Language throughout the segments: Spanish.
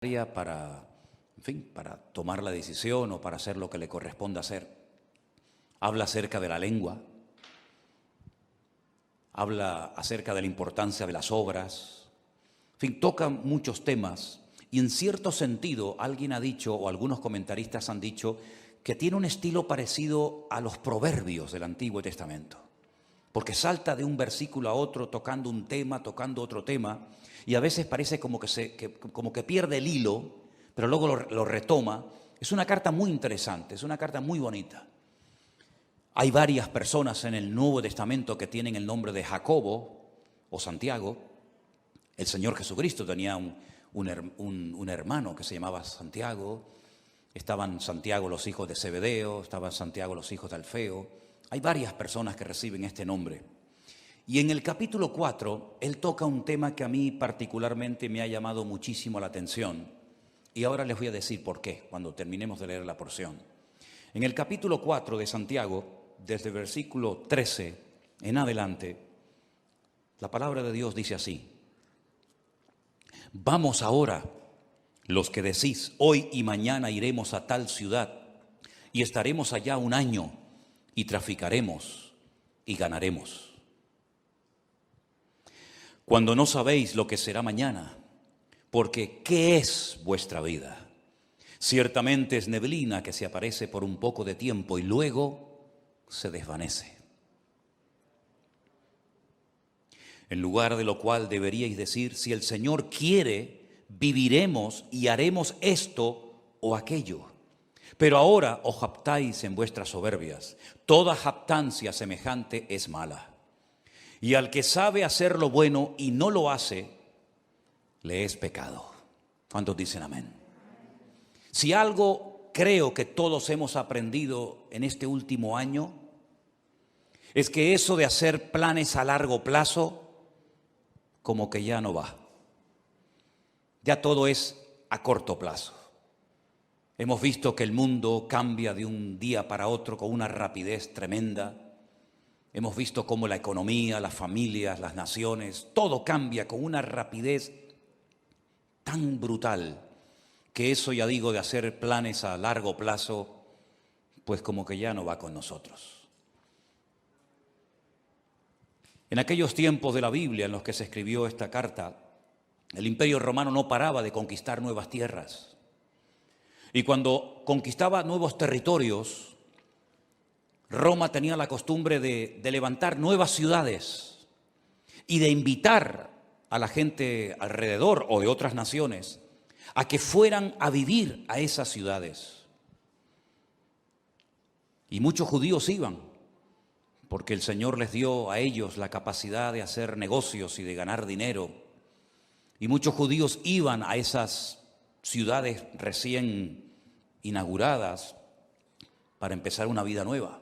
para, en fin, para tomar la decisión o para hacer lo que le corresponda hacer. Habla acerca de la lengua, habla acerca de la importancia de las obras, en fin, toca muchos temas y en cierto sentido alguien ha dicho, o algunos comentaristas han dicho, que tiene un estilo parecido a los proverbios del Antiguo Testamento, porque salta de un versículo a otro tocando un tema, tocando otro tema, y a veces parece como que pierde el hilo, pero luego lo retoma. Es una carta muy interesante, es una carta muy bonita. Hay varias personas en el Nuevo Testamento que tienen el nombre de Jacobo o Santiago. El Señor Jesucristo tenía un hermano que se llamaba Santiago. Estaban Santiago los hijos de Zebedeo, estaban Santiago los hijos de Alfeo. Hay varias personas que reciben este nombre. Y en el capítulo 4, él toca un tema que a mí particularmente me ha llamado muchísimo la atención. Y ahora les voy a decir por qué, cuando terminemos de leer la porción. En el capítulo 4 de Santiago, desde el versículo 13 en adelante, la palabra de Dios dice así: Vamos ahora, los que decís, hoy y mañana iremos a tal ciudad, y estaremos allá un año, y traficaremos, y ganaremos. Cuando no sabéis lo que será mañana, porque ¿qué es vuestra vida? Ciertamente es neblina que se aparece por un poco de tiempo y luego se desvanece. En lugar de lo cual deberíais decir, si el Señor quiere, viviremos y haremos esto o aquello. Pero ahora os jactáis en vuestras soberbias. Toda jactancia semejante es mala. Y al que sabe hacer lo bueno y no lo hace, le es pecado. ¿Cuántos dicen amén? Si algo creo que todos hemos aprendido en este último año, es que eso de hacer planes a largo plazo, como que ya no va. Ya todo es a corto plazo. Hemos visto que el mundo cambia de un día para otro con una rapidez tremenda. Hemos visto cómo la economía, las familias, las naciones, todo cambia con una rapidez tan brutal que eso, ya digo, de hacer planes a largo plazo, pues como que ya no va con nosotros. En aquellos tiempos de la Biblia en los que se escribió esta carta, el Imperio Romano no paraba de conquistar nuevas tierras. Y cuando conquistaba nuevos territorios, Roma tenía la costumbre de levantar nuevas ciudades y de invitar a la gente alrededor o de otras naciones a que fueran a vivir a esas ciudades. Y muchos judíos iban, porque el Señor les dio a ellos la capacidad de hacer negocios y de ganar dinero. Y muchos judíos iban a esas ciudades recién inauguradas para empezar una vida nueva.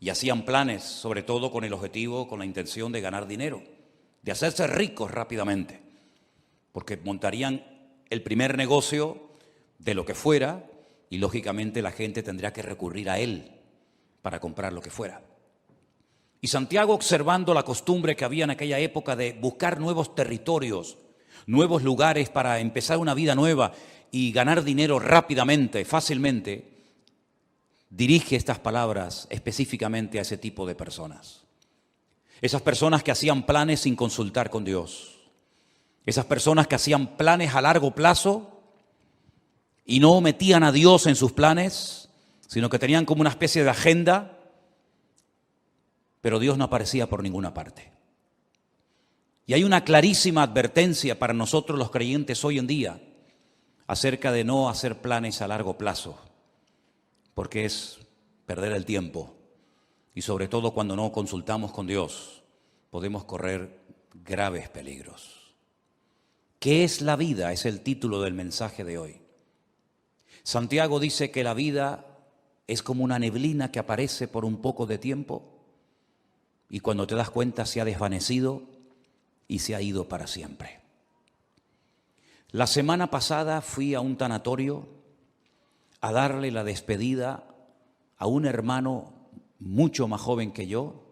Y hacían planes, sobre todo con el objetivo, con la intención de ganar dinero, de hacerse ricos rápidamente, porque montarían el primer negocio de lo que fuera y lógicamente la gente tendría que recurrir a él para comprar lo que fuera. Y Santiago, observando la costumbre que había en aquella época de buscar nuevos territorios, nuevos lugares para empezar una vida nueva y ganar dinero rápidamente, fácilmente, dirige estas palabras específicamente a ese tipo de personas. Esas personas que hacían planes sin consultar con Dios. Esas personas que hacían planes a largo plazo y no metían a Dios en sus planes, sino que tenían como una especie de agenda, pero Dios no aparecía por ninguna parte. Y hay una clarísima advertencia para nosotros los creyentes hoy en día acerca de no hacer planes a largo plazo, porque es perder el tiempo y sobre todo cuando no consultamos con Dios podemos correr graves peligros. ¿Qué es la vida? Es el título del mensaje de hoy. Santiago dice que la vida es como una neblina que aparece por un poco de tiempo y cuando te das cuenta se ha desvanecido y se ha ido para siempre. La semana pasada fui a un tanatorio a darle la despedida a un hermano mucho más joven que yo,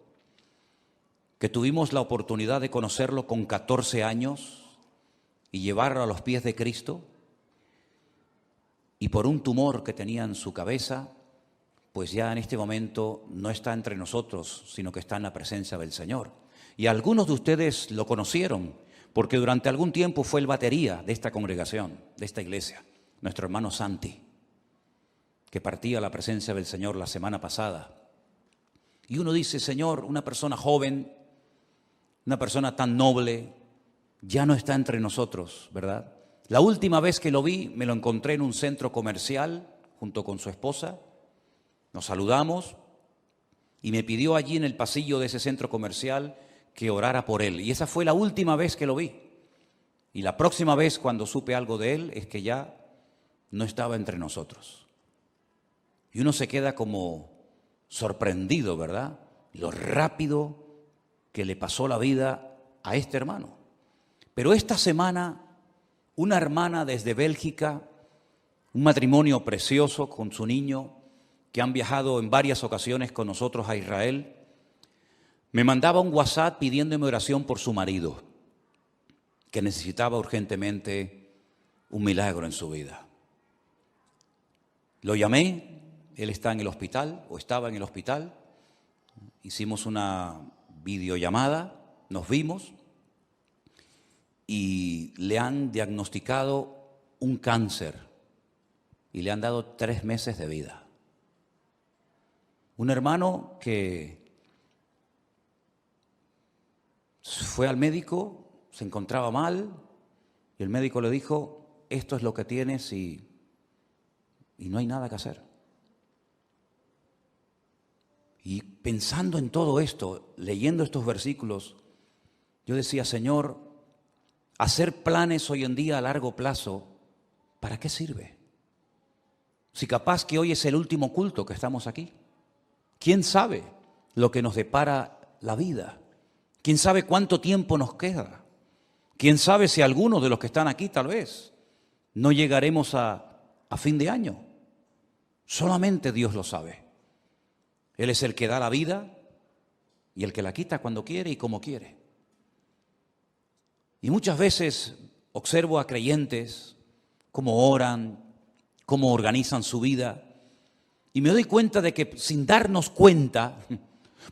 que tuvimos la oportunidad de conocerlo con 14 años y llevarlo a los pies de Cristo. y por un tumor que tenía en su cabeza, pues ya en este momento no está entre nosotros, sino que está en la presencia del Señor. Y algunos de ustedes lo conocieron, porque durante algún tiempo fue el batería de esta congregación, de esta iglesia, nuestro hermano Santi, que partía a la presencia del Señor la semana pasada. Y uno dice, Señor, una persona joven, una persona tan noble, ya no está entre nosotros, ¿verdad? La última vez que lo vi, me lo encontré en un centro comercial junto con su esposa. Nos saludamos y me pidió allí en el pasillo de ese centro comercial que orara por él. Y esa fue la última vez que lo vi. Y la próxima vez cuando supe algo de él es que ya no estaba entre nosotros. Y uno se queda como sorprendido, ¿verdad? Lo rápido que le pasó la vida a este hermano. Pero esta semana, una hermana desde Bélgica, un matrimonio precioso con su niño, que han viajado en varias ocasiones con nosotros a Israel, me mandaba un WhatsApp pidiéndome oración por su marido, que necesitaba urgentemente un milagro en su vida. Lo llamé, él está en el hospital, o estaba en el hospital, hicimos una videollamada, nos vimos y le han diagnosticado un cáncer y le han dado 3 meses de vida. Un hermano que fue al médico, se encontraba mal y el médico le dijo, esto es lo que tienes y no hay nada que hacer. Y pensando en todo esto, leyendo estos versículos, yo decía, Señor, hacer planes hoy en día a largo plazo, ¿para qué sirve? Si capaz que hoy es el último culto que estamos aquí. ¿Quién sabe lo que nos depara la vida? ¿Quién sabe cuánto tiempo nos queda? ¿Quién sabe si algunos de los que están aquí tal vez no llegaremos a fin de año? Solamente Dios lo sabe. Él es el que da la vida y el que la quita cuando quiere y como quiere. Y muchas veces observo a creyentes cómo oran, cómo organizan su vida, y me doy cuenta de que sin darnos cuenta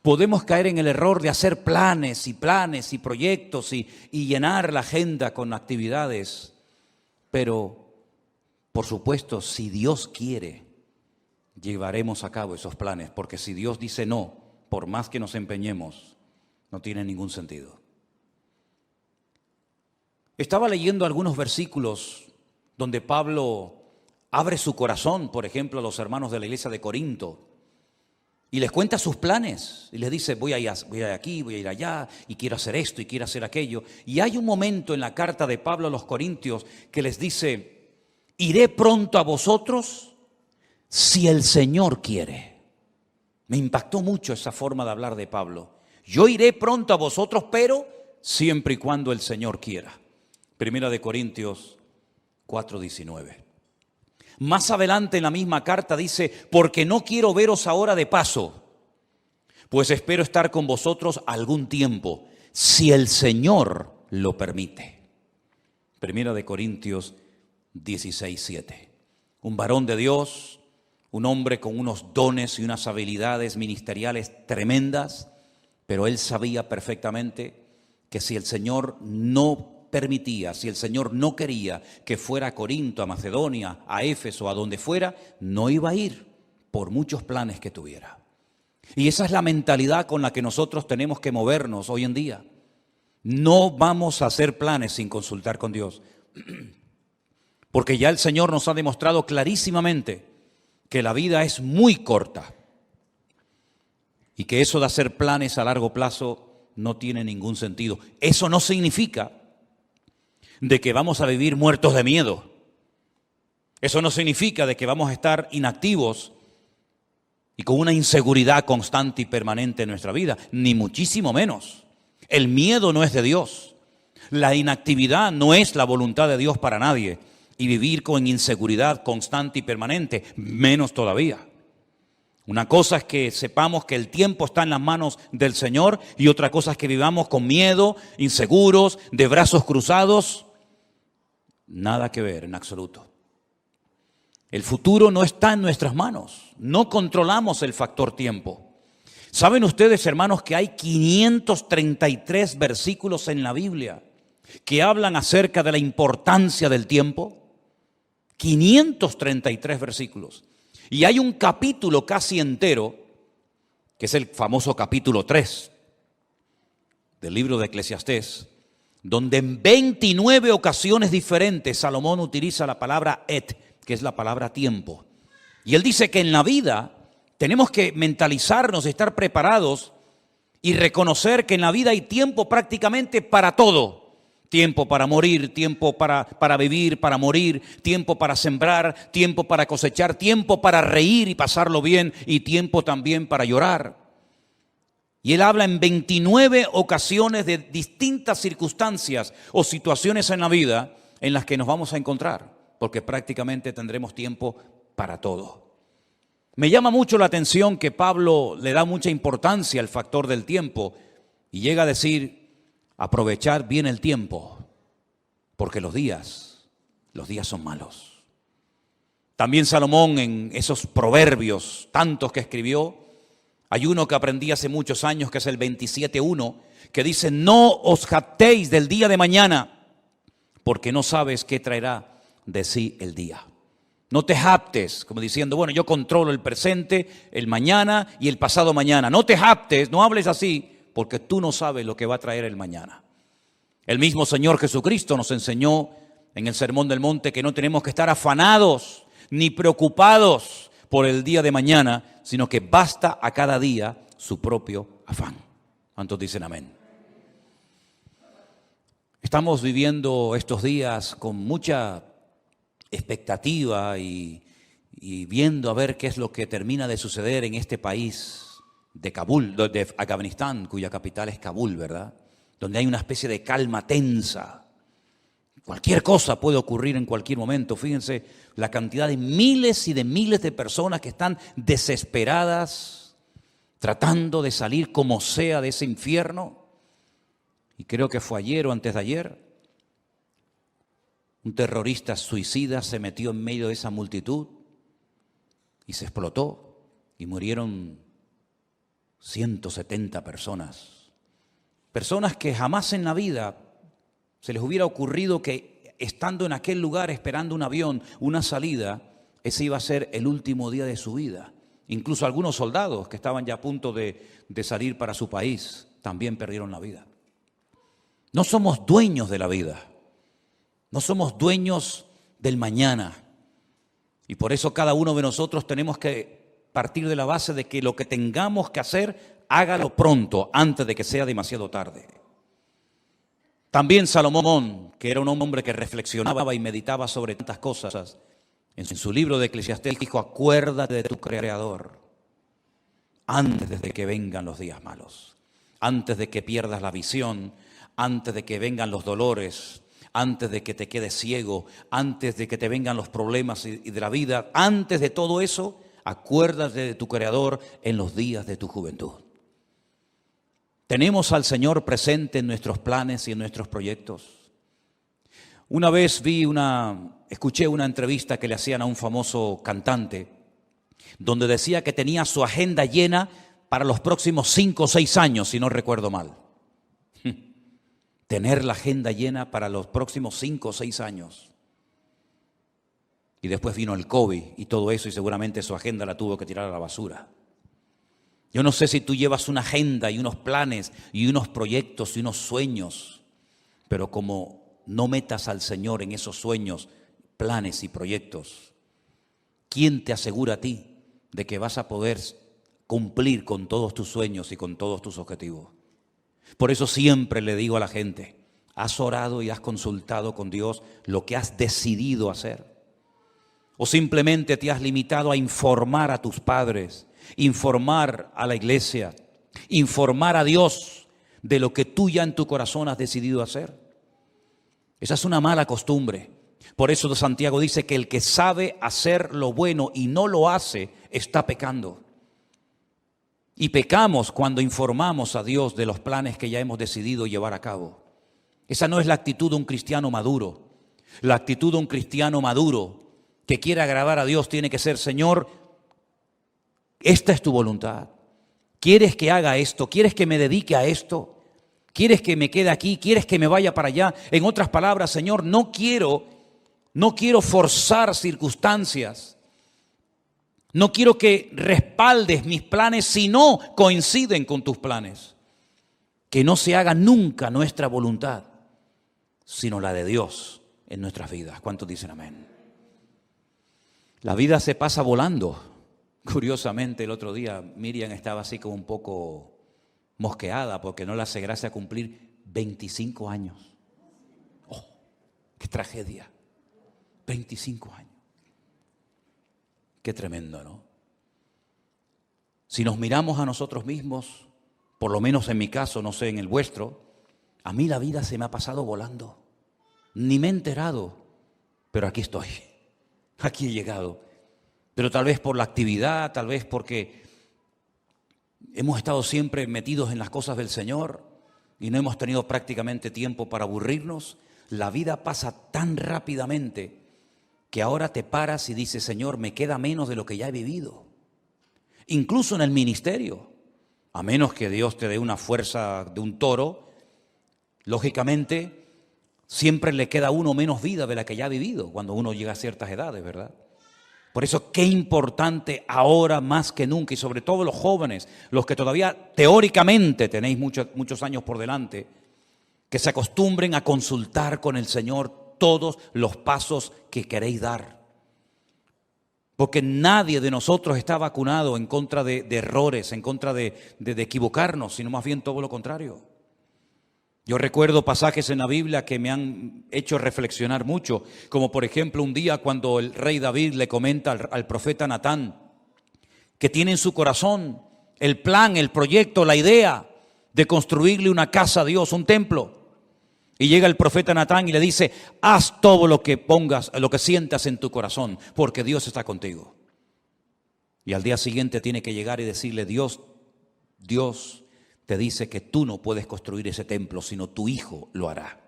podemos caer en el error de hacer planes y proyectos y llenar la agenda con actividades. Pero, por supuesto, si Dios quiere, llevaremos a cabo esos planes, porque si Dios dice no, por más que nos empeñemos, no tiene ningún sentido. Estaba leyendo algunos versículos donde Pablo abre su corazón, por ejemplo, a los hermanos de la iglesia de Corinto, y les cuenta sus planes, y les dice, voy a ir aquí, voy a ir allá, y quiero hacer esto, y quiero hacer aquello. Y hay un momento en la carta de Pablo a los Corintios que les dice, iré pronto a vosotros si el Señor quiere. Me impactó mucho esa forma de hablar de Pablo. Yo iré pronto a vosotros, pero siempre y cuando el Señor quiera. Primera de Corintios 4:19. Más adelante en la misma carta dice, porque no quiero veros ahora de paso, pues espero estar con vosotros algún tiempo, si el Señor lo permite. Primera de Corintios 16:7. Un varón de Dios, un hombre con unos dones y unas habilidades ministeriales tremendas, pero él sabía perfectamente que si el Señor no permitía, si el Señor no quería que fuera a Corinto, a Macedonia, a Éfeso, a donde fuera, no iba a ir por muchos planes que tuviera. Y esa es la mentalidad con la que nosotros tenemos que movernos hoy en día. No vamos a hacer planes sin consultar con Dios, porque ya el Señor nos ha demostrado clarísimamente que la vida es muy corta y que eso de hacer planes a largo plazo no tiene ningún sentido. Eso no significa de que vamos a vivir muertos de miedo. Eso no significa de que vamos a estar inactivos y con una inseguridad constante y permanente en nuestra vida, ni muchísimo menos. El miedo no es de Dios. La inactividad no es la voluntad de Dios para nadie. Y vivir con inseguridad constante y permanente, menos todavía. Una cosa es que sepamos que el tiempo está en las manos del Señor y otra cosa es que vivamos con miedo, inseguros, de brazos cruzados. Nada que ver en absoluto. El futuro no está en nuestras manos. No controlamos el factor tiempo. ¿Saben ustedes, hermanos, que hay 533 versículos en la Biblia que hablan acerca de la importancia del tiempo? 533 versículos. Y hay un capítulo casi entero, que es el famoso capítulo 3 del libro de Eclesiastés, donde en 29 ocasiones diferentes Salomón utiliza la palabra et, que es la palabra tiempo. Y él dice que en la vida tenemos que mentalizarnos, estar preparados y reconocer que en la vida hay tiempo prácticamente para todo. Tiempo para morir, tiempo para vivir, para morir, tiempo para sembrar, tiempo para cosechar, tiempo para reír y pasarlo bien y tiempo también para llorar. Y él habla en 29 ocasiones de distintas circunstancias o situaciones en la vida en las que nos vamos a encontrar, porque prácticamente tendremos tiempo para todo. Me llama mucho la atención que Pablo le da mucha importancia al factor del tiempo y llega a decir, aprovechar bien el tiempo, porque los días son malos. También Salomón en esos proverbios tantos que escribió, hay uno que aprendí hace muchos años que es el 27:1, que dice, no os jactéis del día de mañana, porque no sabes qué traerá de sí el día. No te jactes, como diciendo, bueno, yo controlo el presente, el mañana y el pasado mañana. No te jactes, no hables así, porque tú no sabes lo que va a traer el mañana. El mismo Señor Jesucristo nos enseñó en el Sermón del Monte que no tenemos que estar afanados ni preocupados por el día de mañana, sino que basta a cada día su propio afán. ¿Cuántos dicen amén? Estamos viviendo estos días con mucha expectativa y viendo a ver qué es lo que termina de suceder en este país de Kabul, de Afganistán, cuya capital es Kabul, ¿verdad? Donde hay una especie de calma tensa. Cualquier cosa puede ocurrir en cualquier momento. Fíjense la cantidad de miles y de miles de personas que están desesperadas, tratando de salir como sea de ese infierno. Y creo que fue ayer o antes de ayer, un terrorista suicida se metió en medio de esa multitud y se explotó y murieron 170 personas. Personas que jamás en la vida se les hubiera ocurrido que estando en aquel lugar esperando un avión, una salida, ese iba a ser el último día de su vida. Incluso algunos soldados que estaban ya a punto de salir para su país también perdieron la vida. No somos dueños de la vida. No somos dueños del mañana. Y por eso cada uno de nosotros tenemos que partir de la base de que lo que tengamos que hacer, hágalo pronto, antes de que sea demasiado tarde. También Salomón, que era un hombre que reflexionaba y meditaba sobre tantas cosas, en su libro de Eclesiastés dijo, acuérdate de tu Creador antes de que vengan los días malos, antes de que pierdas la visión, antes de que vengan los dolores, antes de que te quedes ciego, antes de que te vengan los problemas y de la vida, antes de todo eso, acuérdate de tu Creador en los días de tu juventud. ¿Tenemos al Señor presente en nuestros planes y en nuestros proyectos? Una vez escuché una entrevista que le hacían a un famoso cantante, donde decía que tenía su agenda llena para los próximos 5 o 6 años, si no recuerdo mal. Tener la agenda llena para los próximos 5 o 6 años. Y después vino el COVID y todo eso, y seguramente su agenda la tuvo que tirar a la basura. Yo no sé si tú llevas una agenda y unos planes y unos proyectos y unos sueños, pero como no metas al Señor en esos sueños, planes y proyectos, ¿quién te asegura a ti de que vas a poder cumplir con todos tus sueños y con todos tus objetivos? Por eso siempre le digo a la gente, ¿has orado y has consultado con Dios lo que has decidido hacer? ¿O simplemente te has limitado a informar a tus padres, informar a la iglesia, informar a Dios de lo que tú ya en tu corazón has decidido hacer? Esa es una mala costumbre. Por eso Santiago dice que el que sabe hacer lo bueno y no lo hace, está pecando. Y pecamos cuando informamos a Dios de los planes que ya hemos decidido llevar a cabo. Esa no es la actitud de un cristiano maduro. La actitud de un cristiano maduro que quiere agradar a Dios tiene que ser: Señor, esta es tu voluntad. ¿Quieres que haga esto? ¿Quieres que me dedique a esto? ¿Quieres que me quede aquí? ¿Quieres que me vaya para allá? En otras palabras, Señor, no quiero forzar circunstancias. No quiero que respaldes mis planes si no coinciden con tus planes. Que no se haga nunca nuestra voluntad, sino la de Dios en nuestras vidas. ¿Cuántos dicen amén? La vida se pasa volando. Curiosamente, el otro día Miriam estaba así como un poco mosqueada porque no le hace gracia cumplir 25 años. ¡Oh, qué tragedia! 25 años. Qué tremendo, ¿no? Si nos miramos a nosotros mismos, por lo menos en mi caso, no sé en el vuestro, a mí la vida se me ha pasado volando. Ni me he enterado, pero aquí estoy, aquí he llegado. Pero tal vez por la actividad, tal vez porque hemos estado siempre metidos en las cosas del Señor y no hemos tenido prácticamente tiempo para aburrirnos. La vida pasa tan rápidamente que ahora te paras y dices: Señor, me queda menos de lo que ya he vivido. Incluso en el ministerio, a menos que Dios te dé una fuerza de un toro, lógicamente siempre le queda a uno menos vida de la que ya ha vivido cuando uno llega a ciertas edades, ¿verdad? Por eso qué importante ahora más que nunca, y sobre todo los jóvenes, los que todavía teóricamente tenéis muchos años por delante, que se acostumbren a consultar con el Señor todos los pasos que queréis dar. Porque nadie de nosotros está vacunado en contra de errores, en contra de equivocarnos, sino más bien todo lo contrario. Yo recuerdo pasajes en la Biblia que me han hecho reflexionar mucho, como por ejemplo un día cuando el rey David le comenta al profeta Natán que tiene en su corazón el plan, el proyecto, la idea de construirle una casa a Dios, un templo. Y llega el profeta Natán y le dice: haz todo lo que pongas, lo que sientas en tu corazón, porque Dios está contigo. Y al día siguiente tiene que llegar y decirle: Dios te dice que tú no puedes construir ese templo, sino tu hijo lo hará.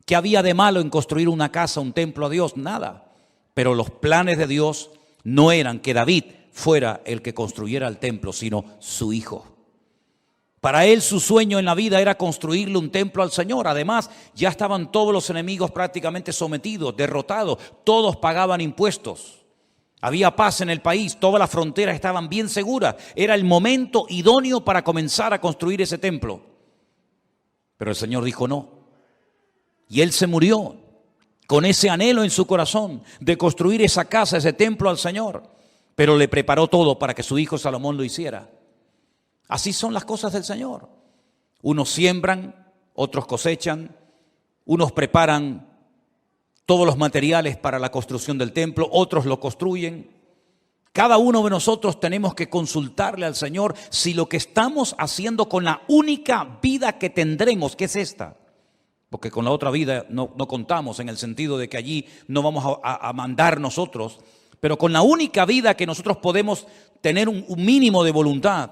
¿Qué había de malo en construir una casa, un templo a Dios? Nada. Pero los planes de Dios no eran que David fuera el que construyera el templo, sino su hijo. Para él su sueño en la vida era construirle un templo al Señor. Además, ya estaban todos los enemigos prácticamente sometidos, derrotados. Todos pagaban impuestos. Había paz en el país, todas las fronteras estaban bien seguras. Era el momento idóneo para comenzar a construir ese templo. Pero el Señor dijo no. Y él se murió con ese anhelo en su corazón de construir esa casa, ese templo al Señor. Pero le preparó todo para que su hijo Salomón lo hiciera. Así son las cosas del Señor. Unos siembran, otros cosechan, unos preparan todos los materiales para la construcción del templo, otros lo construyen. Cada uno de nosotros tenemos que consultarle al Señor si lo que estamos haciendo con la única vida que tendremos, que es esta, porque con la otra vida no contamos en el sentido de que allí no vamos a mandar nosotros, pero con la única vida que nosotros podemos tener un mínimo de voluntad,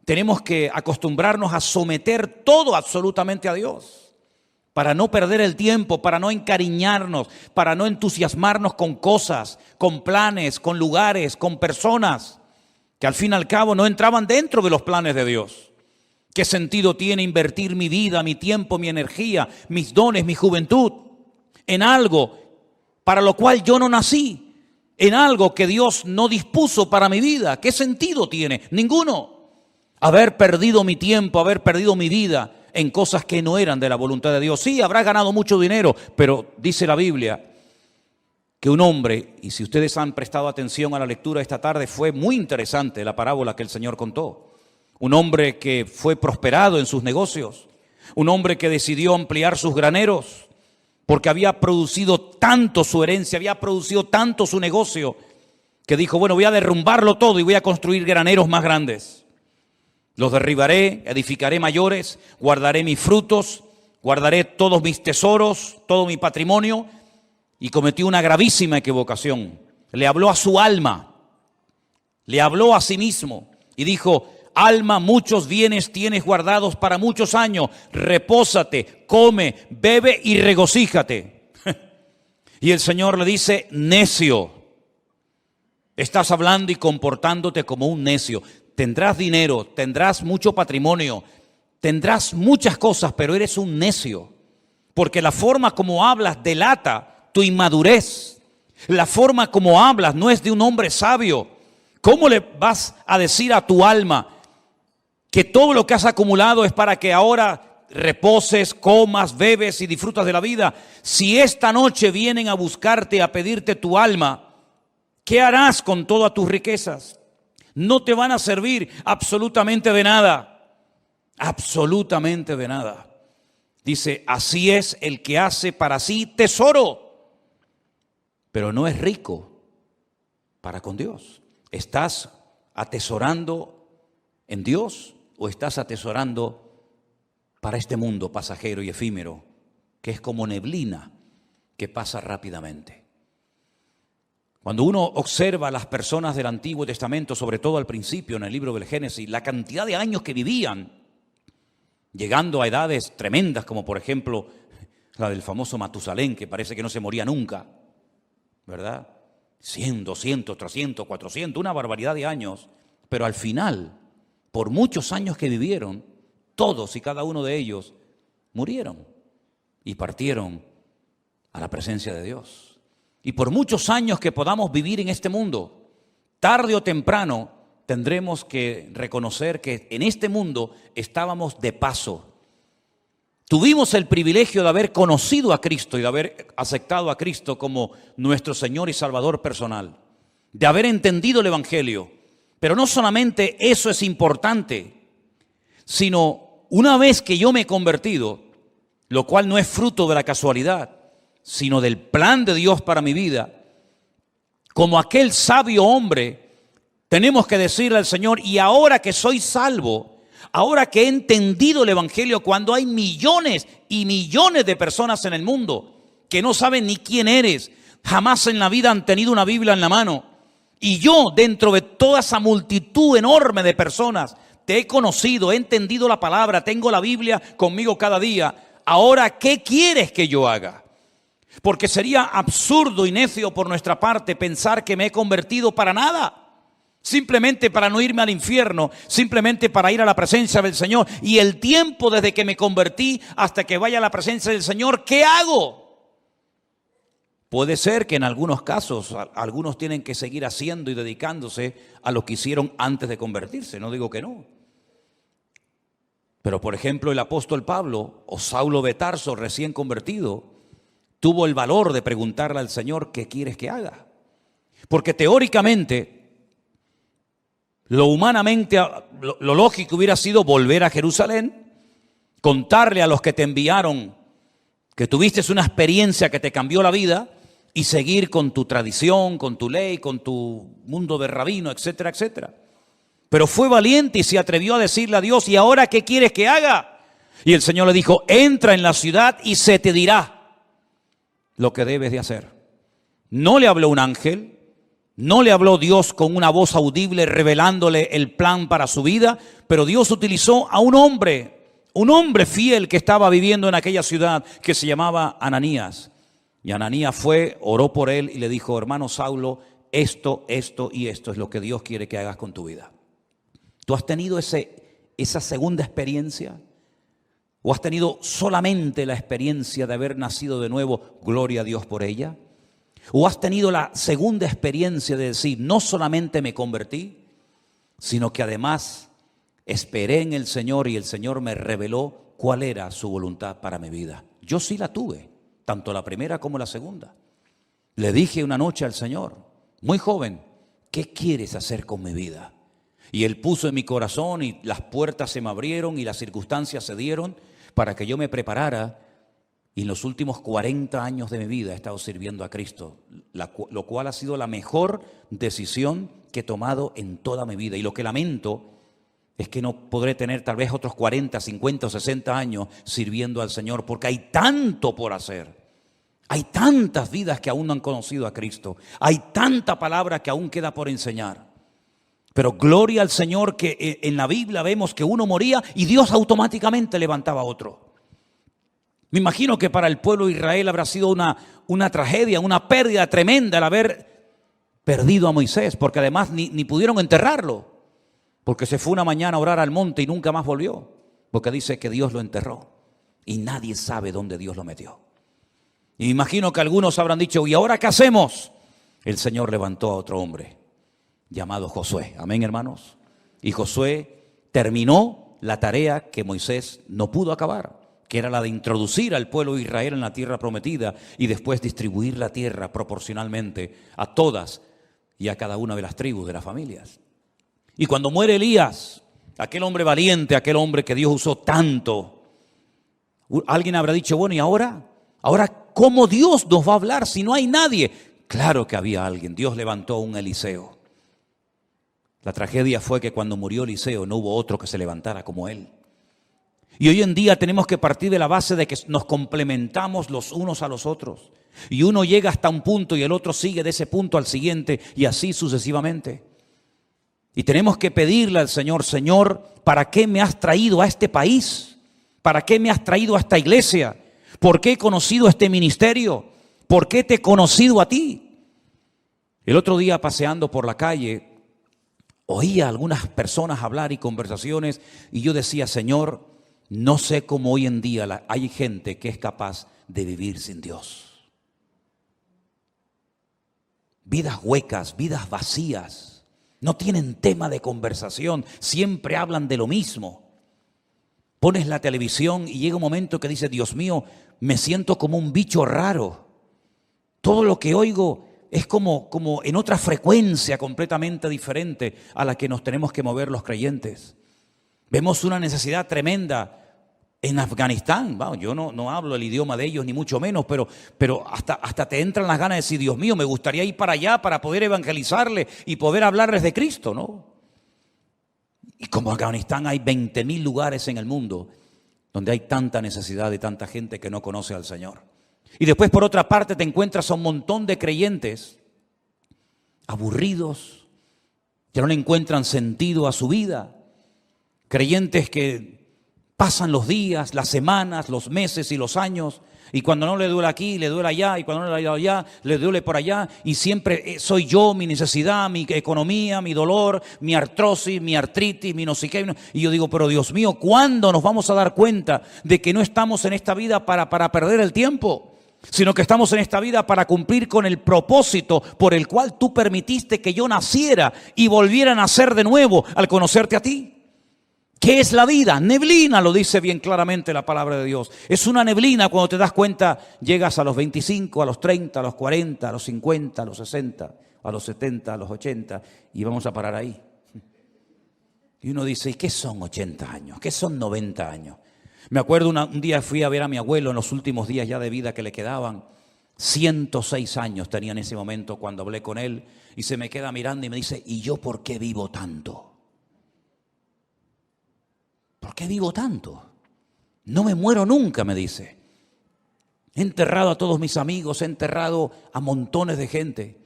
tenemos que acostumbrarnos a someter todo absolutamente a Dios. Para no perder el tiempo, para no encariñarnos, para no entusiasmarnos con cosas, con planes, con lugares, con personas que al fin y al cabo no entraban dentro de los planes de Dios. ¿Qué sentido tiene invertir mi vida, mi tiempo, mi energía, mis dones, mi juventud en algo para lo cual yo no nací? En algo que Dios no dispuso para mi vida. ¿Qué sentido tiene? Ninguno. Haber perdido mi tiempo, haber perdido mi vida en cosas que no eran de la voluntad de Dios. Sí, habrá ganado mucho dinero, pero dice la Biblia que un hombre, y si ustedes han prestado atención a la lectura esta tarde, fue muy interesante la parábola que el Señor contó. Un hombre que fue prosperado en sus negocios, un hombre que decidió ampliar sus graneros, porque había producido tanto su herencia, había producido tanto su negocio, que dijo: bueno, voy a derrumbarlo todo y voy a construir graneros más grandes. Los derribaré, edificaré mayores, guardaré mis frutos, guardaré todos mis tesoros, todo mi patrimonio. Y cometió una gravísima equivocación. Le habló a su alma, le habló a sí mismo y dijo: alma, muchos bienes tienes guardados para muchos años, repósate, come, bebe y regocíjate. Y el Señor le dice: necio, Estás hablando y comportándote como un necio. Tendrás dinero, tendrás mucho patrimonio, tendrás muchas cosas, pero eres un necio. Porque la forma como hablas delata tu inmadurez. La forma como hablas no es de un hombre sabio. ¿Cómo le vas a decir a tu alma que todo lo que has acumulado es para que ahora reposes, comas, bebes y disfrutas de la vida? Si esta noche vienen a buscarte, a pedirte tu alma, ¿qué harás con todas tus riquezas? No te van a servir absolutamente de nada. Absolutamente de nada. Dice, así es el que hace para sí tesoro, pero no es rico para con Dios. ¿Estás atesorando en Dios o estás atesorando para este mundo pasajero y efímero, que es como neblina que pasa rápidamente? Cuando uno observa a las personas del Antiguo Testamento, sobre todo al principio en el libro del Génesis, la cantidad de años que vivían, llegando a edades tremendas, como por ejemplo la del famoso Matusalén, que parece que no se moría nunca, ¿verdad? 100, 200, 300, 400, una barbaridad de años, pero al final, por muchos años que vivieron, todos y cada uno de ellos murieron y partieron a la presencia de Dios. Y por muchos años que podamos vivir en este mundo, tarde o temprano tendremos que reconocer que en este mundo estábamos de paso. Tuvimos el privilegio de haber conocido a Cristo y de haber aceptado a Cristo como nuestro Señor y Salvador personal, de haber entendido el Evangelio. Pero no solamente eso es importante, sino una vez que yo me he convertido, lo cual no es fruto de la casualidad, sino del plan de Dios para mi vida, como aquel sabio hombre, tenemos que decirle al Señor, y ahora que soy salvo, ahora que he entendido el Evangelio, cuando hay millones y millones de personas en el mundo que no saben ni quién eres, jamás en la vida han tenido una Biblia en la mano, y yo dentro de toda esa multitud enorme de personas te he conocido, he entendido la palabra, tengo la Biblia conmigo cada día, ahora ¿qué quieres que yo haga? Porque sería absurdo y necio por nuestra parte pensar que me he convertido para nada. Simplemente para no irme al infierno, simplemente para ir a la presencia del Señor. Y el tiempo desde que me convertí hasta que vaya a la presencia del Señor, ¿qué hago? Puede ser que en algunos casos algunos tienen que seguir haciendo y dedicándose a lo que hicieron antes de convertirse, no digo que no. Pero por ejemplo el apóstol Pablo o Saulo de Tarso recién convertido tuvo el valor de preguntarle al Señor, ¿qué quieres que haga? Porque teóricamente lo humanamente, lo lógico hubiera sido volver a Jerusalén, contarle a los que te enviaron que tuviste una experiencia que te cambió la vida y seguir con tu tradición, con tu ley, con tu mundo de rabino, etcétera, etcétera. Pero fue valiente y se atrevió a decirle a Dios, ¿y ahora qué quieres que haga? Y el Señor le dijo, entra en la ciudad y se te dirá lo que debes de hacer. No le habló un ángel. No le habló Dios con una voz audible revelándole el plan para su vida, pero Dios utilizó a un hombre fiel que estaba viviendo en aquella ciudad que se llamaba Ananías. Y Ananías fue, oró por él y le dijo, hermano Saulo, esto y esto es lo que Dios quiere que hagas con tu vida. ¿Tú has tenido esa segunda experiencia? ¿O has tenido solamente la experiencia de haber nacido de nuevo? Gloria a Dios por ella. ¿O has tenido la segunda experiencia de decir, no solamente me convertí, sino que además esperé en el Señor y el Señor me reveló cuál era su voluntad para mi vida? Yo sí la tuve, tanto la primera como la segunda. Le dije una noche al Señor, muy joven, ¿qué quieres hacer con mi vida? Y Él puso en mi corazón y las puertas se me abrieron y las circunstancias se dieron para que yo me preparara. Y en los últimos 40 años de mi vida he estado sirviendo a Cristo, lo cual ha sido la mejor decisión que he tomado en toda mi vida. Y lo que lamento es que no podré tener tal vez otros 40, 50 o 60 años sirviendo al Señor, porque hay tanto por hacer. Hay tantas vidas que aún no han conocido a Cristo. Hay tanta palabra que aún queda por enseñar. Pero gloria al Señor que en la Biblia vemos que uno moría y Dios automáticamente levantaba a otro. Me imagino que para el pueblo de Israel habrá sido una tragedia, una pérdida tremenda el haber perdido a Moisés, porque además ni pudieron enterrarlo, porque se fue una mañana a orar al monte y nunca más volvió, porque dice que Dios lo enterró y nadie sabe dónde Dios lo metió. Y me imagino que algunos habrán dicho, ¿y ahora qué hacemos? El Señor levantó a otro hombre llamado Josué. Amén, hermanos. Y Josué terminó la tarea que Moisés no pudo acabar, que era la de introducir al pueblo de Israel en la tierra prometida y después distribuir la tierra proporcionalmente a todas y a cada una de las tribus de las familias. Y cuando muere Elías, aquel hombre valiente, aquel hombre que Dios usó tanto, alguien habrá dicho, bueno, ¿y ahora? ¿Ahora cómo Dios nos va a hablar si no hay nadie? Claro que había alguien. Dios levantó a un Eliseo. La tragedia fue que cuando murió Eliseo no hubo otro que se levantara como él. Y hoy en día tenemos que partir de la base de que nos complementamos los unos a los otros. Y uno llega hasta un punto y el otro sigue de ese punto al siguiente y así sucesivamente. Y tenemos que pedirle al Señor, Señor, ¿para qué me has traído a este país? ¿Para qué me has traído a esta iglesia? ¿Por qué he conocido este ministerio? ¿Por qué te he conocido a ti? El otro día paseando por la calle, oía a algunas personas hablar y conversaciones y yo decía, Señor, no sé cómo hoy en día hay gente que es capaz de vivir sin Dios. Vidas huecas, vidas vacías, no tienen tema de conversación, siempre hablan de lo mismo. Pones la televisión y llega un momento que dices, Dios mío, me siento como un bicho raro. Todo lo que oigo es como en otra frecuencia completamente diferente a la que nos tenemos que mover los creyentes. Vemos una necesidad tremenda en Afganistán. Bueno, yo no hablo el idioma de ellos ni mucho menos, pero hasta te entran las ganas de decir, Dios mío, me gustaría ir para allá para poder evangelizarles y poder hablarles de Cristo, ¿no? Y como en Afganistán hay 20.000 lugares en el mundo donde hay tanta necesidad de tanta gente que no conoce al Señor. Y después por otra parte te encuentras a un montón de creyentes aburridos, que no le encuentran sentido a su vida. Creyentes que pasan los días, las semanas, los meses y los años, y cuando no le duele aquí, le duele allá, y cuando no le duele allá, le duele por allá, y siempre soy yo, mi necesidad, mi economía, mi dolor, mi artrosis, mi artritis, mi no sé qué. Y yo digo, pero Dios mío, ¿cuándo nos vamos a dar cuenta de que no estamos en esta vida para perder el tiempo? Sino que estamos en esta vida para cumplir con el propósito por el cual tú permitiste que yo naciera y volviera a nacer de nuevo al conocerte a ti. ¿Qué es la vida? Neblina, lo dice bien claramente la palabra de Dios. Es una neblina, cuando te das cuenta, llegas a los 25, a los 30, a los 40, a los 50, a los 60, a los 70, a los 80 y vamos a parar ahí. Y uno dice, ¿y qué son 80 años? ¿Qué son 90 años? Me acuerdo un día fui a ver a mi abuelo en los últimos días ya de vida que le quedaban. 106 años tenía en ese momento cuando hablé con él y se me queda mirando y me dice, ¿y yo por qué vivo tanto? ¿Por qué vivo tanto? No me muero nunca, me dice. He enterrado a todos mis amigos, he enterrado a montones de gente.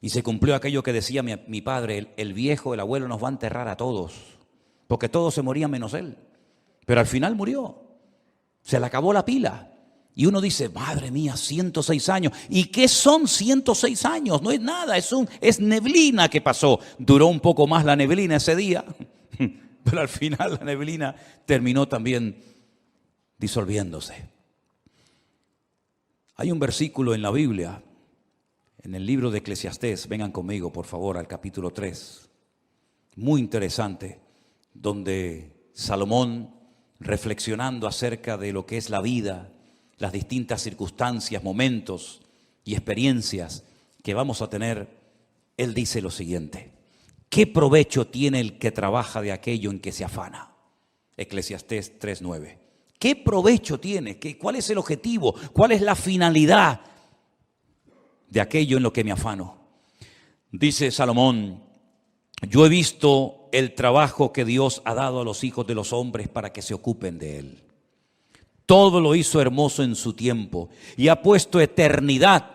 Y se cumplió aquello que decía mi padre, el viejo, el abuelo nos va a enterrar a todos, porque todos se morían menos él. Pero al final murió, se le acabó la pila. Y uno dice, madre mía, 106 años. ¿Y qué son 106 años? No es nada, es neblina que pasó. Duró un poco más la neblina ese día, pero al final la neblina terminó también disolviéndose. Hay un versículo en la Biblia, en el libro de Eclesiastés, vengan conmigo por favor al capítulo 3, muy interesante, donde Salomón, reflexionando acerca de lo que es la vida, las distintas circunstancias, momentos y experiencias que vamos a tener, él dice lo siguiente: ¿qué provecho tiene el que trabaja de aquello en que se afana? Eclesiastés 3:9. ¿Qué provecho tiene? ¿Cuál es el objetivo? ¿Cuál es la finalidad de aquello en lo que me afano? Dice Salomón: yo he visto el trabajo que Dios ha dado a los hijos de los hombres para que se ocupen de él. Todo lo hizo hermoso en su tiempo y ha puesto eternidad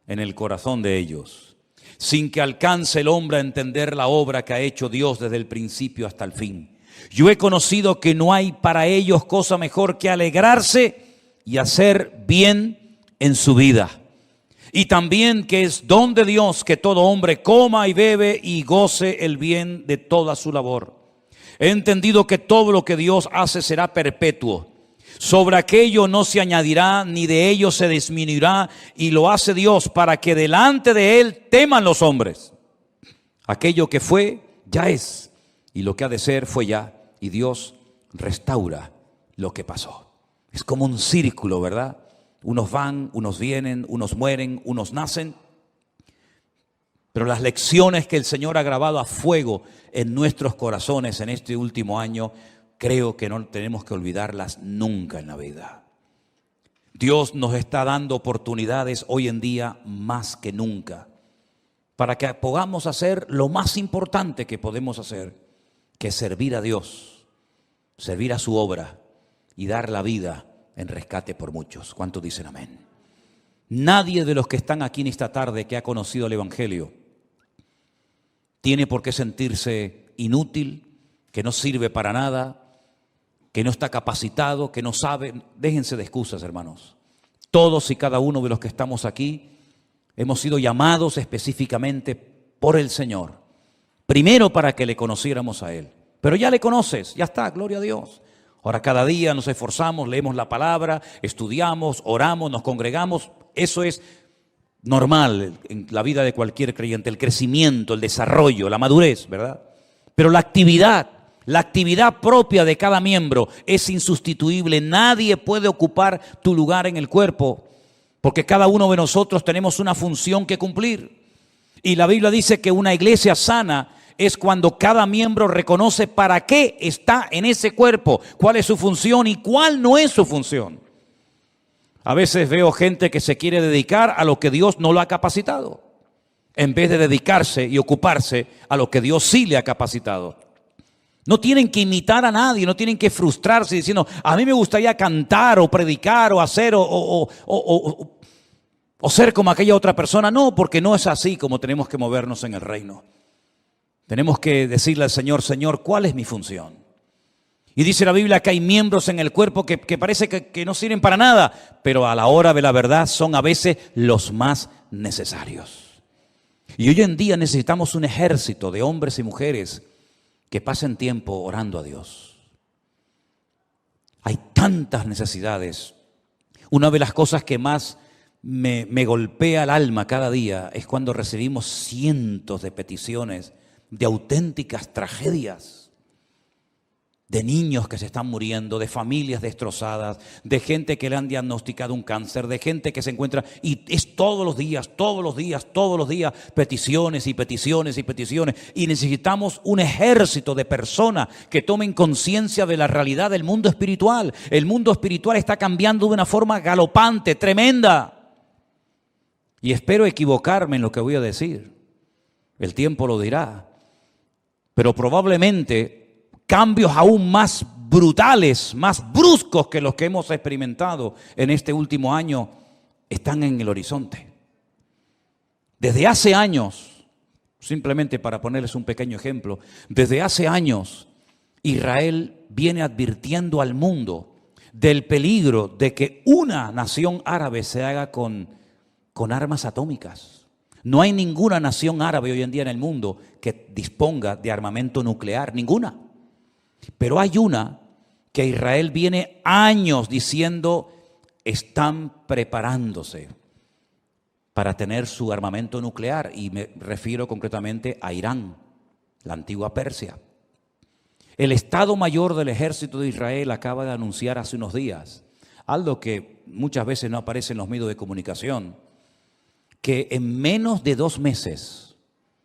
en el corazón de ellos, sin que alcance el hombre a entender la obra que ha hecho Dios desde el principio hasta el fin. Yo he conocido que no hay para ellos cosa mejor que alegrarse y hacer bien en su vida. Y también que es don de Dios que todo hombre coma y bebe y goce el bien de toda su labor. He entendido que todo lo que Dios hace será perpetuo. Sobre aquello no se añadirá, ni de ello se disminuirá, y lo hace Dios para que delante de Él teman los hombres. Aquello que fue, ya es, y lo que ha de ser, fue ya, y Dios restaura lo que pasó. Es como un círculo, ¿verdad? Unos van, unos vienen, unos mueren, unos nacen. Pero las lecciones que el Señor ha grabado a fuego en nuestros corazones en este último año, creo que no tenemos que olvidarlas nunca en la vida. Dios nos está dando oportunidades hoy en día más que nunca para que podamos hacer lo más importante que podemos hacer, que es servir a Dios, servir a su obra y dar la vida en rescate por muchos. ¿Cuántos dicen amén? Nadie de los que están aquí en esta tarde que ha conocido el Evangelio tiene por qué sentirse inútil, que no sirve para nada, que no está capacitado, que no sabe. Déjense de excusas, hermanos. Todos y cada uno de los que estamos aquí hemos sido llamados específicamente por el Señor. Primero para que le conociéramos a Él. Pero ya le conoces, ya está, gloria a Dios. Ahora cada día nos esforzamos, leemos la palabra, estudiamos, oramos, nos congregamos. Eso es normal en la vida de cualquier creyente, el crecimiento, el desarrollo, la madurez, ¿verdad? Pero la actividad propia de cada miembro es insustituible. Nadie puede ocupar tu lugar en el cuerpo, porque cada uno de nosotros tenemos una función que cumplir. Y la Biblia dice que una iglesia sana es cuando cada miembro reconoce para qué está en ese cuerpo, cuál es su función y cuál no es su función. A veces veo gente que se quiere dedicar a lo que Dios no lo ha capacitado, en vez de dedicarse y ocuparse a lo que Dios sí le ha capacitado. No tienen que imitar a nadie, no tienen que frustrarse diciendo, a mí me gustaría cantar o predicar o hacer o ser como aquella otra persona. No, porque no es así como tenemos que movernos en el reino. Tenemos que decirle al Señor, Señor, ¿cuál es mi función? Y dice la Biblia que hay miembros en el cuerpo que parece que no sirven para nada, pero a la hora de la verdad son a veces los más necesarios. Y hoy en día necesitamos un ejército de hombres y mujeres que pasen tiempo orando a Dios. Hay tantas necesidades. Una de las cosas que más me golpea el alma cada día es cuando recibimos cientos de peticiones de auténticas tragedias, de niños que se están muriendo, de familias destrozadas, de gente que le han diagnosticado un cáncer, de gente que se encuentra, y es todos los días, peticiones y peticiones y peticiones, y necesitamos un ejército de personas que tomen conciencia de la realidad del mundo espiritual. El mundo espiritual está cambiando de una forma galopante, tremenda, y espero equivocarme en lo que voy a decir, el tiempo lo dirá, pero probablemente cambios aún más brutales, más bruscos que los que hemos experimentado en este último año están en el horizonte. Desde hace años, simplemente para ponerles un pequeño ejemplo, desde hace años Israel viene advirtiendo al mundo del peligro de que una nación árabe se haga con armas atómicas. No hay ninguna nación árabe hoy en día en el mundo que disponga de armamento nuclear, ninguna. Pero hay una que Israel viene años diciendo están preparándose para tener su armamento nuclear, y me refiero concretamente a Irán, la antigua Persia. El Estado Mayor del Ejército de Israel acaba de anunciar hace unos días algo que muchas veces no aparece en los medios de comunicación, que en menos de 2 meses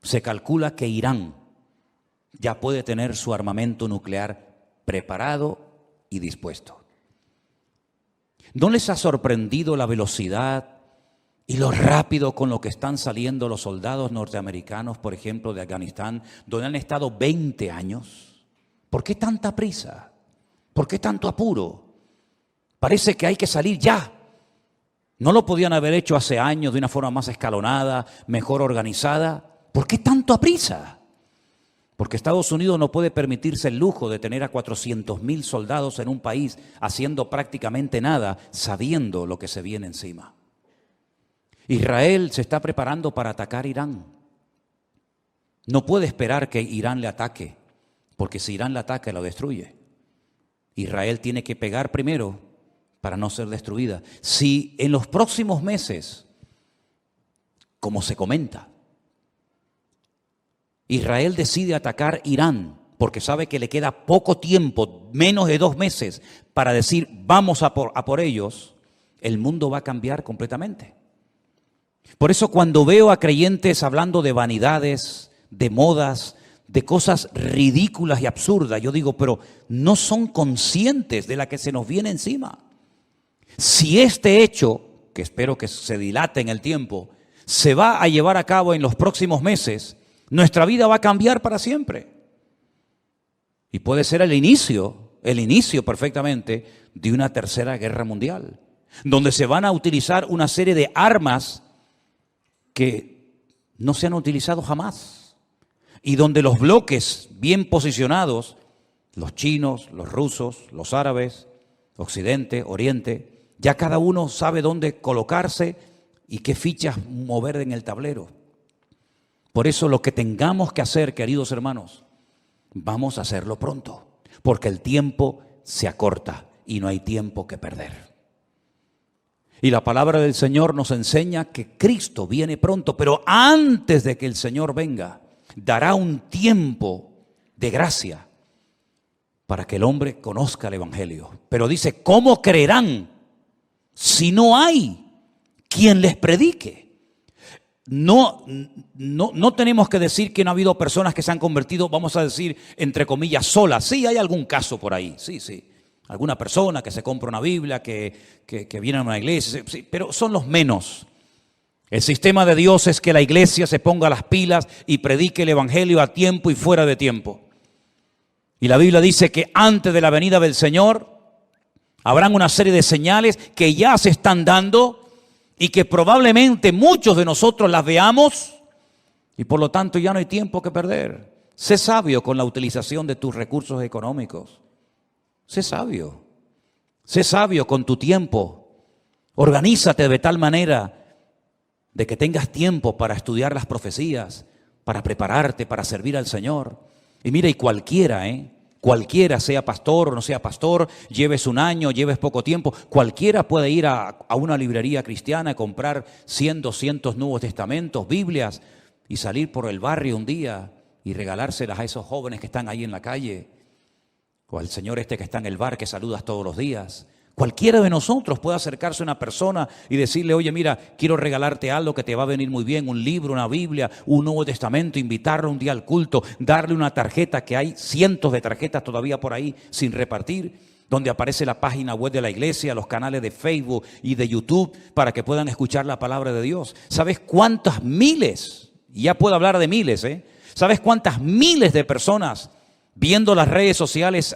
se calcula que Irán ya puede tener su armamento nuclear preparado y dispuesto. ¿No les ha sorprendido la velocidad y lo rápido con lo que están saliendo los soldados norteamericanos, por ejemplo, de Afganistán, donde han estado 20 años? ¿Por qué tanta prisa? ¿Por qué tanto apuro? Parece que hay que salir ya. ¿No lo podían haber hecho hace años de una forma más escalonada, mejor organizada? ¿Por qué tanto a prisa? Porque Estados Unidos no puede permitirse el lujo de tener a 400,000 soldados en un país haciendo prácticamente nada, sabiendo lo que se viene encima. Israel se está preparando para atacar Irán. No puede esperar que Irán le ataque, porque si Irán le ataca, lo destruye. Israel tiene que pegar primero para no ser destruida. Si en los próximos meses, como se comenta, Israel decide atacar Irán, porque sabe que le queda poco tiempo, menos de 2 meses, para decir vamos a por ellos, el mundo va a cambiar completamente. Por eso cuando veo a creyentes hablando de vanidades, de modas, de cosas ridículas y absurdas, yo digo, pero no son conscientes de la que se nos viene encima. Si este hecho, que espero que se dilate en el tiempo, se va a llevar a cabo en los próximos meses, nuestra vida va a cambiar para siempre. Y puede ser el inicio perfectamente de una tercera guerra mundial, donde se van a utilizar una serie de armas que no se han utilizado jamás, y donde los bloques bien posicionados, los chinos, los rusos, los árabes, Occidente, Oriente, ya cada uno sabe dónde colocarse y qué fichas mover en el tablero. Por eso lo que tengamos que hacer, queridos hermanos, vamos a hacerlo pronto, porque el tiempo se acorta y no hay tiempo que perder. Y la palabra del Señor nos enseña que Cristo viene pronto, pero antes de que el Señor venga, dará un tiempo de gracia para que el hombre conozca el Evangelio. Pero dice, ¿cómo creerán si no hay quien les predique? No tenemos que decir que no ha habido personas que se han convertido, vamos a decir, entre comillas, solas. Sí, hay algún caso por ahí, sí. Alguna persona que se compra una Biblia, que viene a una iglesia, sí, pero son los menos. El sistema de Dios es que la iglesia se ponga las pilas y predique el Evangelio a tiempo y fuera de tiempo. Y la Biblia dice que antes de la venida del Señor habrán una serie de señales que ya se están dando y que probablemente muchos de nosotros las veamos y por lo tanto ya no hay tiempo que perder. Sé sabio con la utilización de tus recursos económicos. Sé sabio con tu tiempo. Organízate de tal manera de que tengas tiempo para estudiar las profecías, para prepararte, para servir al Señor. Y mira, y cualquiera, sea pastor o no sea pastor, lleves un año, lleves poco tiempo, cualquiera puede ir a una librería cristiana, comprar 100, 200 Nuevos Testamentos, Biblias, y salir por el barrio un día y regalárselas a esos jóvenes que están ahí en la calle, o al señor que está en el bar que saludas todos los días. Cualquiera de nosotros puede acercarse a una persona y decirle, oye, mira, quiero regalarte algo que te va a venir muy bien, un libro, una Biblia, un Nuevo Testamento, invitarlo un día al culto, darle una tarjeta, que hay cientos de tarjetas todavía por ahí sin repartir, donde aparece la página web de la iglesia, los canales de Facebook y de YouTube, para que puedan escuchar la palabra de Dios. ¿Sabes cuántas miles? Y ya puedo hablar de miles, ¿Sabes cuántas miles de personas viendo las redes sociales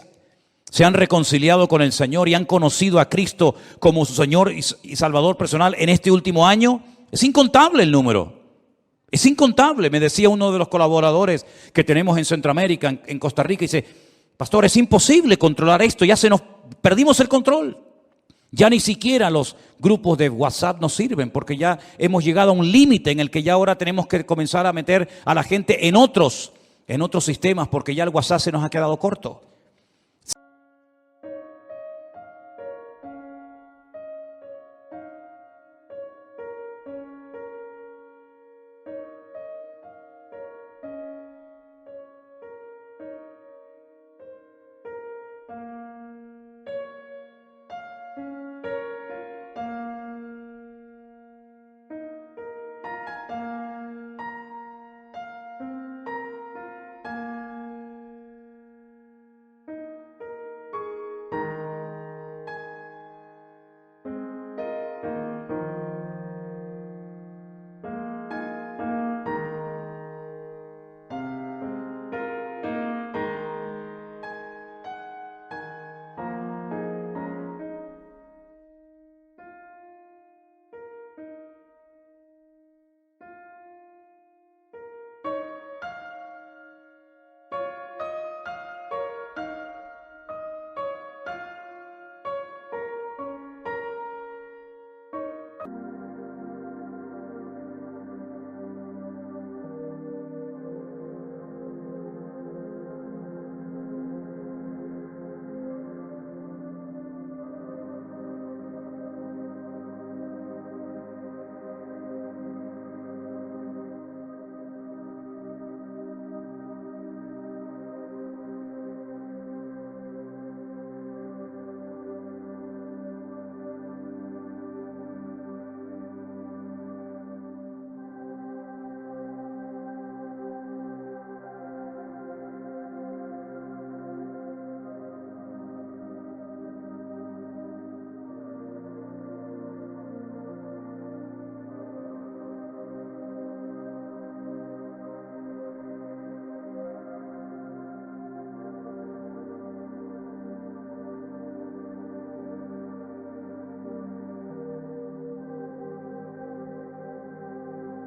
se han reconciliado con el Señor y han conocido a Cristo como su Señor y Salvador personal en este último año? Es incontable el número. Es incontable. Me decía uno de los colaboradores que tenemos en Centroamérica, en Costa Rica, y dice, pastor, es imposible controlar esto, perdimos el control. Ya ni siquiera los grupos de WhatsApp nos sirven, porque ya hemos llegado a un límite en el que ya ahora tenemos que comenzar a meter a la gente en otros sistemas, porque ya el WhatsApp se nos ha quedado corto.